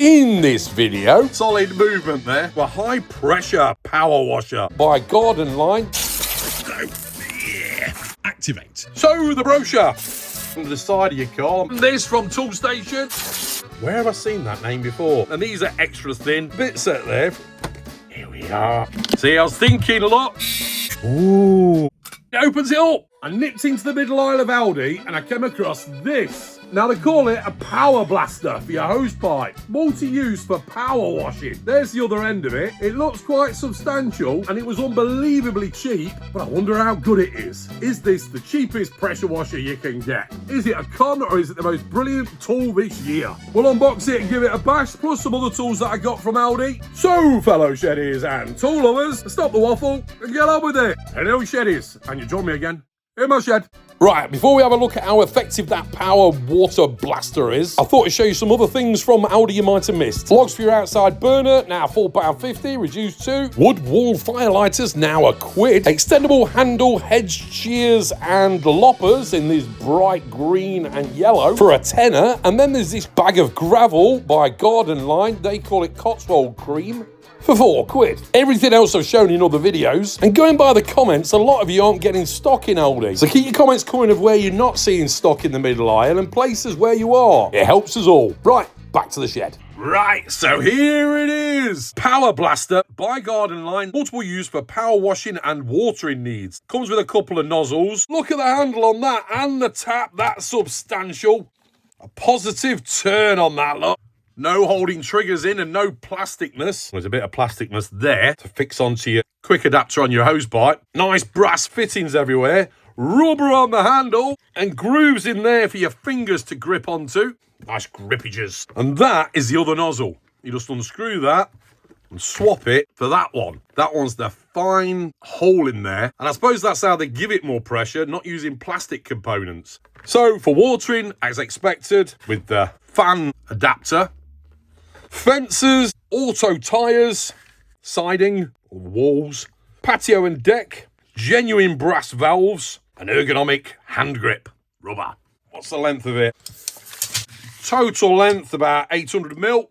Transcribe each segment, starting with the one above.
In this video, solid movement there. A high pressure power washer by Garden Line. Activate. So the brochure under the side of your car. This from Tool Station. Where have I seen that name before? And these are extra thin. Bit set there. Here we are. See, I was thinking a lot. Ooh. It opens it up. I nipped into the middle aisle of Aldi and I came across this. Now they call it a power blaster for your hose pipe. Multi-use for power washing. There's the other end of it. It looks quite substantial and it was unbelievably cheap, but I wonder how good it is. Is this the cheapest pressure washer you can get? Is it a con or is it the most brilliant tool this year? We'll unbox it and give it a bash, plus some other tools that I got from Aldi. So, fellow sheddies and tool lovers, stop the waffle and get on with it. Hello, sheddies, and you join me again in my shed. Right, before we have a look at how effective that power water blaster is, I thought I'd show you some other things from Aldi you might have missed. Logs for your outside burner, now £4.50, reduced to. Wood wall firelighters, now £1. Extendable handle hedge shears and loppers in this bright green and yellow for £10. And then there's this bag of gravel by Garden Line. They call it Cotswold Cream, for £4. Everything else I've shown in other videos. And going by the comments, a lot of you aren't getting stock in Aldi. So keep your comments coming of where you're not seeing stock in the middle aisle and places where you are. It helps us all. Right, back to the shed. Right, so here it is. Power blaster by Garden Line. Multiple use for power washing and watering needs. Comes with a couple of nozzles. Look at the handle on that and the tap. That's substantial. A positive turn on that, look. No holding triggers in and no plasticness. There's a bit of plasticness there to fix onto your quick adapter on your hose pipe. Nice brass fittings everywhere. Rubber on the handle and grooves in there for your fingers to grip onto. Nice grippages. And that is the other nozzle. You just unscrew that and swap it for that one. That one's the fine hole in there. And I suppose that's how they give it more pressure, not using plastic components. So for watering, as expected, with the fan adapter, fences, auto tyres, siding, walls, patio and deck, genuine brass valves, an ergonomic hand grip, rubber. What's the length of it? Total length about 800mm.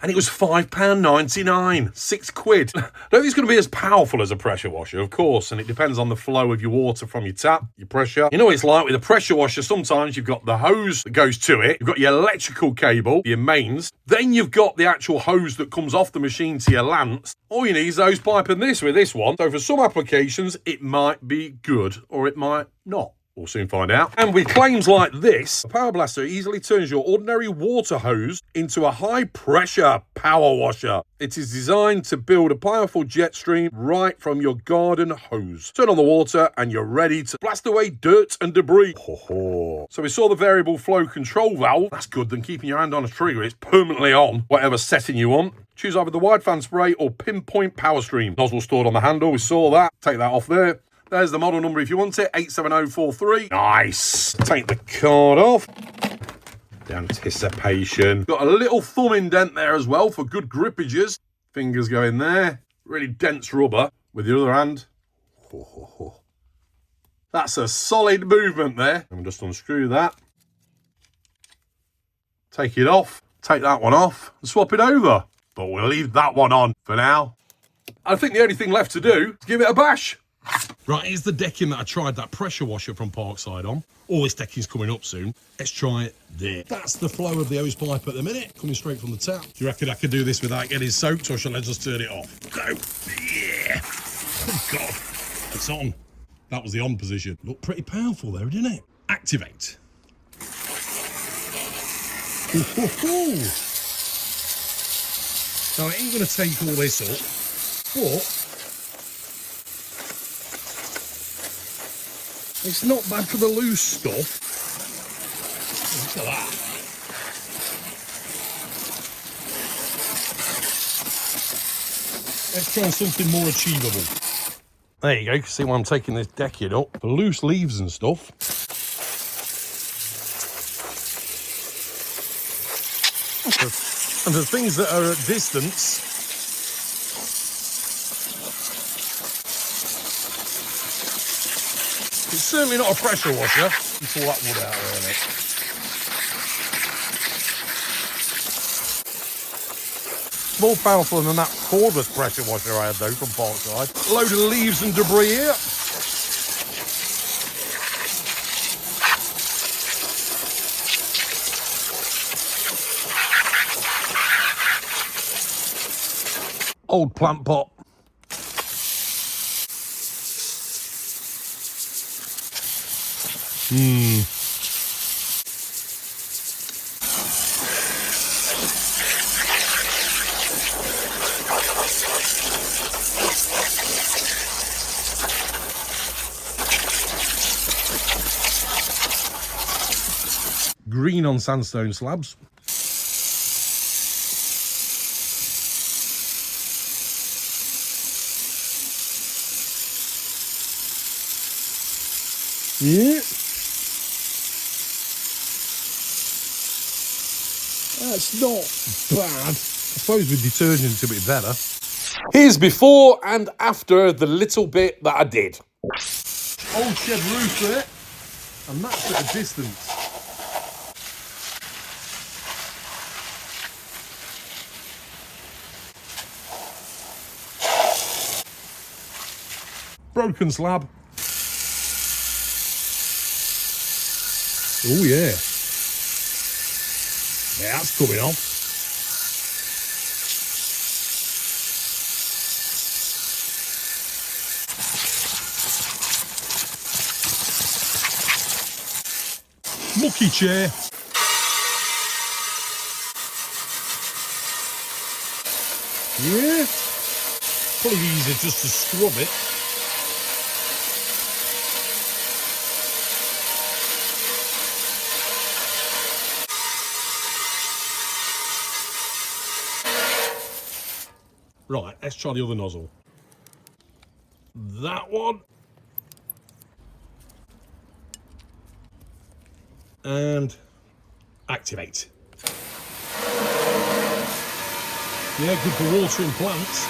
And it was £5.99, £6. I don't think it's going to be as powerful as a pressure washer, of course, and it depends on the flow of your water from your tap, your pressure. You know what it's like with a pressure washer, sometimes you've got the hose that goes to it, you've got your electrical cable, your mains, then you've got the actual hose that comes off the machine to your lamps. All you need is a hose pipe and this with this one. So for some applications, it might be good or it might not. We'll soon find out. And with claims like this, a power blaster easily turns your ordinary water hose into a high-pressure power washer. It is designed to build a powerful jet stream right from your garden hose. Turn on the water and you're ready to blast away dirt and debris. So we saw the variable flow control valve. That's good than keeping your hand on a trigger. It's permanently on, whatever setting you want. Choose either the wide fan spray or pinpoint power stream. Nozzle stored on the handle. We saw that. Take that off there. There's the model number if you want it, 87043. Nice. Take the card off. The anticipation. Got a little thumb indent there as well for good grippages. Fingers go in there. Really dense rubber. With the other hand. That's a solid movement there. And we'll just unscrew that. Take it off. Take that one off and swap it over. But we'll leave that one on for now. I think the only thing left to do is give it a bash. Right, here's the decking that I tried that pressure washer from Parkside on. All this decking's coming up soon. Let's try it there. That's the flow of the hose pipe at the minute, coming straight from the tap. Do you reckon I could do this without getting soaked, or shall I just turn it off? Go. Yeah. Oh, God. It's on. That was the on position. Looked pretty powerful there, didn't it? Activate. Ooh. Now, I ain't going to take all this up, but it's not bad for the loose stuff. Look at that. Let's try something more achievable. There you go. You can see why I'm taking this decking up. The loose leaves and stuff. And the things that are at distance, it's certainly not a pressure washer. You pull that wood out there, innit? More powerful than that cordless pressure washer I had though from Parkside. A load of leaves and debris here. Old plant pot. Green on sandstone slabs. Yeah. That's not bad. I suppose with detergent it's a bit better. Here's before and after the little bit that I did. Old shed roof there, and that's at a distance. Broken slab. Oh yeah. Yeah, that's coming off. Mucky chair. Yeah. Probably easier just to scrub it. Right, let's try the other nozzle. That one. And activate. Yeah, good for watering plants.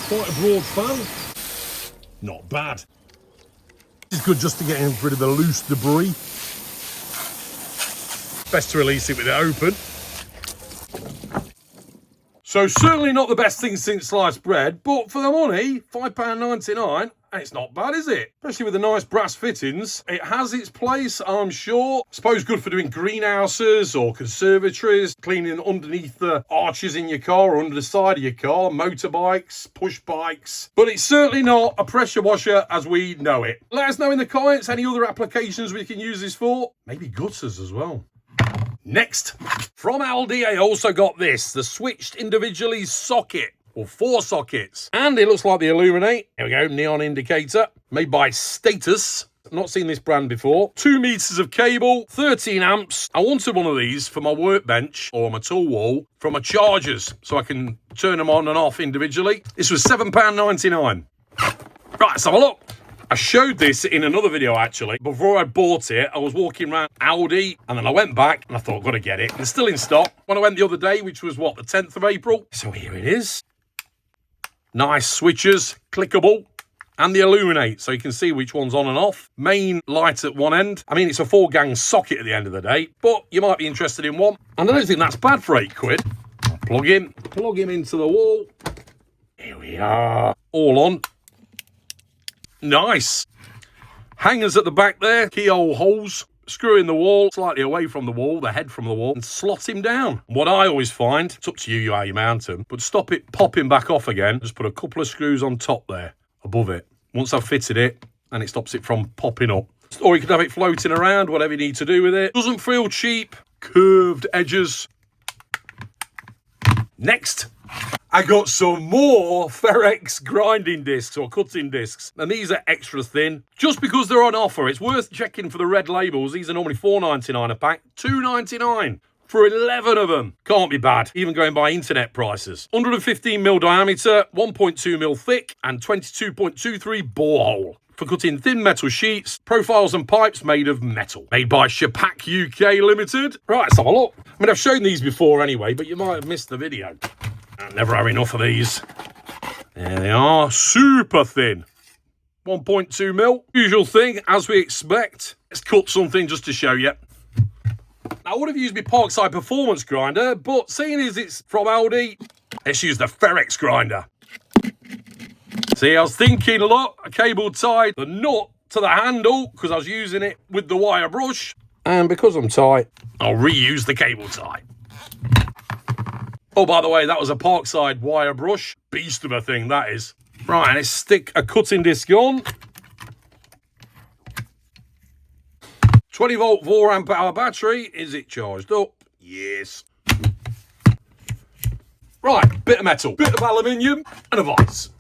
Quite a broad fan. Not bad. It's good just to get rid of the loose debris. Best to release it with it open. So certainly not the best thing since sliced bread, but for the money, £5.99, it's not bad, is it? Especially with the nice brass fittings. It has its place, I'm sure. Suppose good for doing greenhouses or conservatories, cleaning underneath the arches in your car or under the side of your car, motorbikes, push bikes. But it's certainly not a pressure washer as we know it. Let us know in the comments any other applications we can use this for. Maybe gutters as well. Next, from Aldi, I also got this, the switched individually socket, or 4 sockets. And it looks like the Illuminate. Here we go, neon indicator, made by Status. I've not seen this brand before. 2 meters of cable, 13 amps. I wanted one of these for my workbench or my tool wall for my chargers, so I can turn them on and off individually. This was £7.99. Right, let's have a look. I showed this in another video, actually. Before I bought it, I was walking around Aldi, and then I went back, and I thought, got to get it. It's still in stock. When I went the other day, which was, what, the 10th of April? So here it is. Nice switches, clickable, and the Illuminate, so you can see which one's on and off. Main light at one end. I mean, it's a 4-gang socket at the end of the day, but you might be interested in one. And I don't think that's bad for £8. Plug him into the wall. Here we are. All on. Nice. Hangers at the back there, keyhole holes, screw in the wall, slightly away from the wall, the head from the wall, and slot him down. What I always find, it's up to you how you mount them, but stop it popping back off again, just put a couple of screws on top there, above it. Once I've fitted it, and it stops it from popping up. Or you could have it floating around, whatever you need to do with it. Doesn't feel cheap, curved edges. Next, I got some more Ferrex grinding discs or cutting discs, and these are extra thin. Just because they're on offer, it's worth checking for the red labels. These are normally £4.99 a pack, £2.99 for 11 of them. Can't be bad, even going by internet prices. 115mm diameter, 1.2mm thick, and 22.23 borehole. For cutting thin metal sheets, profiles and pipes made of metal. Made by Shapak UK Limited. Right, let's have a look. I mean, I've shown these before anyway, but you might have missed the video. I never have enough of these. There they are, super thin. 1.2mm. Usual thing, as we expect. Let's cut something just to show you. I would have used my Parkside Performance grinder, but seeing as it's from Aldi, let's use the Ferrex grinder. See, I was thinking a lot. I cable tied the nut to the handle because I was using it with the wire brush. And because I'm tight, I'll reuse the cable tie. Oh, by the way, that was a Parkside wire brush. Beast of a thing, that is. Right, let's stick a cutting disc on. 20 volt 4 amp hour battery. Is it charged up? Yes. Right, bit of metal, bit of aluminium, and a vise.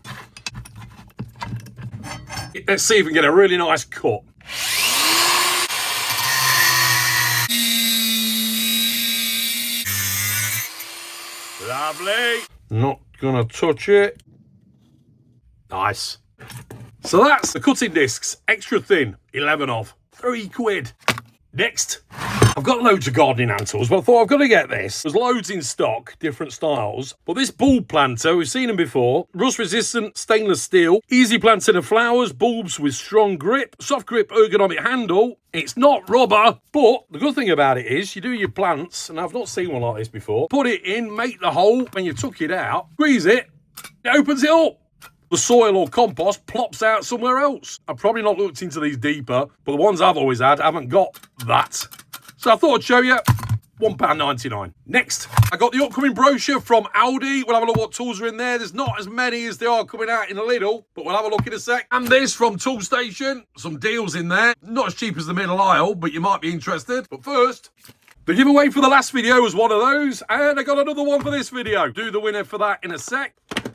Let's see if we can get a really nice cut. Lovely. Not gonna touch it. Nice. So that's the cutting discs, extra thin, 11 of, £3. Next, I've got loads of gardening hand tools, but I thought I've got to get this. There's loads in stock, different styles. But this bulb planter, we've seen them before. Rust resistant, stainless steel. Easy planting of flowers, bulbs with strong grip. Soft grip, ergonomic handle. It's not rubber, but the good thing about it is you do your plants, and I've not seen one like this before. Put it in, make the hole, when you tuck it out, squeeze it, it opens it up. The soil or compost plops out somewhere else. I've probably not looked into these deeper, but the ones I've always had haven't got that. So I thought I'd show you. £1.99. Next, I got the upcoming brochure from Aldi. We'll have a look what tools are in there. There's not as many as there are coming out in a Lidl, but we'll have a look in a sec. And this from Toolstation. Some deals in there. Not as cheap as the middle aisle, but you might be interested. But first, the giveaway for the last video was one of those, and I got another one for this video. Do the winner for that in a sec.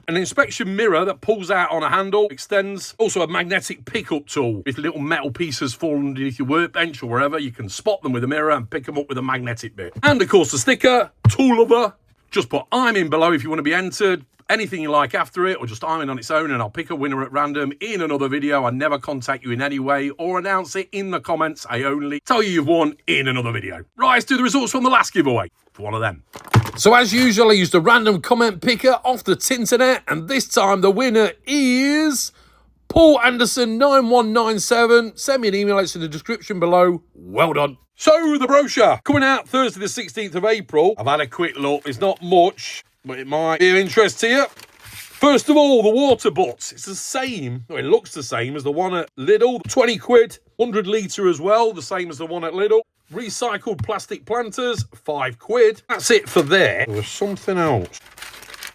An inspection mirror that pulls out on a handle, extends. Also a magnetic pickup tool. If little metal pieces fall underneath your workbench or wherever, you can spot them with a mirror and pick them up with a magnetic bit. And of course the sticker, tool lover. Just put I'm in below if you want to be entered. Anything you like after it, or just I'm in on its own, and I'll pick a winner at random in another video. I never contact you in any way or announce it in the comments. I only tell you you've won in another video. Right, let's do the results from the last giveaway for one of them. So as usual, I used a random comment picker off the Tinternet, and this time the winner is Paul Anderson 9197. Send me an email, it's in the description below. Well done. So the brochure coming out Thursday the 16th of April. I've had a quick look. It's not much, but it might be of interest to you. First of all, the water butts. It's the same, well, it looks the same as the one at Lidl. 20 quid, 100 litre as well, the same as the one at Lidl. Recycled plastic planters, 5 quid. That's it for there. There was something else.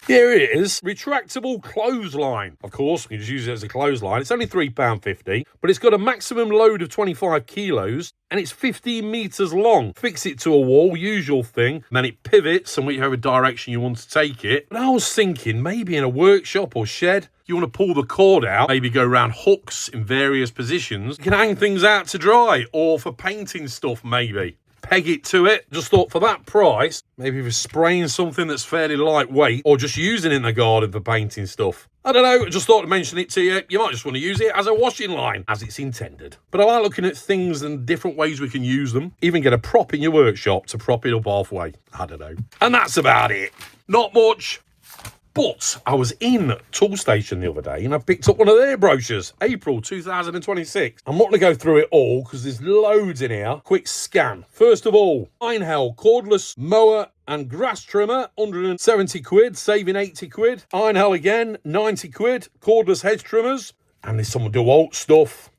Here it is, retractable clothesline. Of course, you just use it as a clothesline. It's only £3.50, but it's got a maximum load of 25 kilos, and it's 15 metres long. Fix it to a wall, usual thing, and then it pivots in whichever direction you want to take it. But I was thinking, maybe in a workshop or shed, you want to pull the cord out, maybe go around hooks in various positions. You can hang things out to dry, or for painting stuff, maybe. Peg it to it. Just thought for that price, maybe if you're spraying something that's fairly lightweight, or just using it in the garden for painting stuff. I don't know, just thought to mention it to you. You might just want to use it as a washing line, as it's intended. But I like looking at things and different ways we can use them. Even get a prop in your workshop to prop it up halfway. I don't know. And that's about it. Not much. But I was in Toolstation the other day and I picked up one of their brochures, April 2026. I'm not going to go through it all because there's loads in here. Quick scan. First of all, Einhell cordless mower and grass trimmer, 170 quid, saving 80 quid. Einhell again, 90 quid, cordless hedge trimmers. And there's some DeWalt stuff.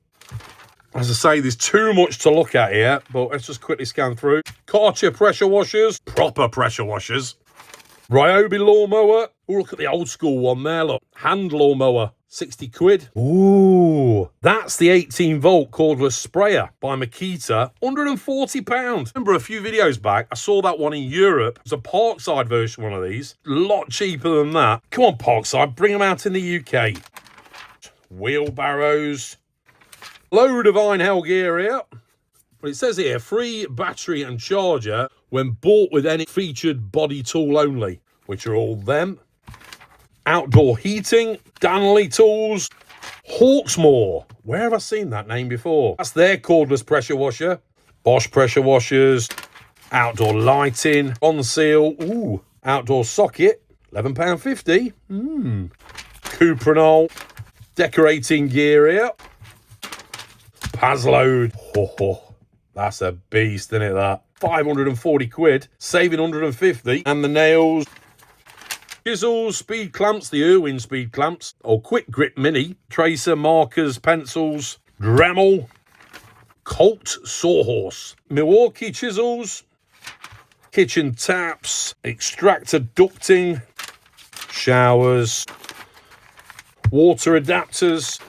As I say, there's too much to look at here, but let's just quickly scan through. Karcher pressure washers, proper pressure washers. Ryobi lawnmower. Oh, look at the old school one there, look. Hand lawnmower, 60 quid. Ooh, that's the 18 volt cordless sprayer by Makita, £140. Remember a few videos back, I saw that one in Europe. It was a Parkside version, one of these. A lot cheaper than that. Come on, Parkside, bring them out in the UK. Wheelbarrows. Load of Einhell gear here. But it says here, free battery and charger when bought with any featured body tool only, which are all them. Outdoor heating, Danley tools, Hawksmoor. Where have I seen that name before? That's their cordless pressure washer. Bosch pressure washers, outdoor lighting, on seal, ooh, outdoor socket, £11.50. Cuprinol, decorating gear here. Pazload, That's a beast, isn't it, that? 540 quid, saving 150. And the nails, chisels, speed clamps, the Irwin speed clamps, or quick grip mini, tracer, markers, pencils, Dremel, Colt sawhorse, Milwaukee chisels, kitchen taps, extractor ducting, showers, water adapters,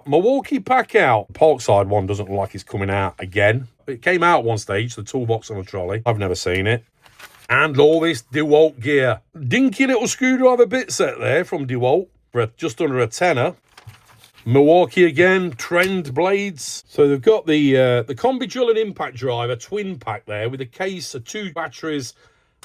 Milwaukee pack out. Parkside one doesn't look like it's coming out again. It came out one stage, the toolbox on a trolley. I've never seen it. And all this DeWalt gear. Dinky little screwdriver bit set there from DeWalt for just under a tenner. Milwaukee again, trend blades. So they've got the combi drill and impact driver twin pack there with a case of 2 batteries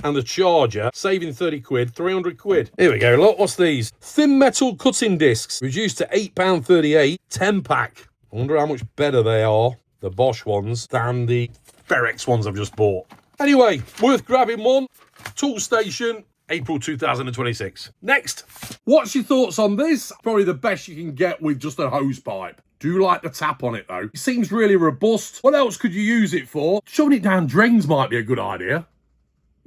and the charger, saving 30 quid, 300 quid. Here we go, look, what's these? Thin metal cutting discs, reduced to £8.38, 10 pack. I wonder how much better they are, the Bosch ones, than the Ferex ones I've just bought. Anyway, worth grabbing one. Tool station, April 2026. Next. What's your thoughts on this? Probably the best you can get with just a hose pipe. Do like the tap on it though. It seems really robust. What else could you use it for? Shoving it down drains might be a good idea.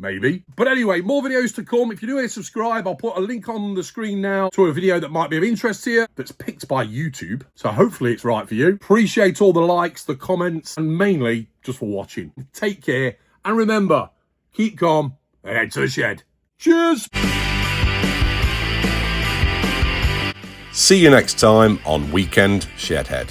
Maybe. But anyway, more videos to come. If you do want to subscribe, I'll put a link on the screen now to a video that might be of interest to you that's picked by YouTube. So hopefully it's right for you. Appreciate all the likes, the comments, and mainly just for watching. Take care. And remember, keep calm and head to the shed. Cheers! See you next time on Weekend Shedhead.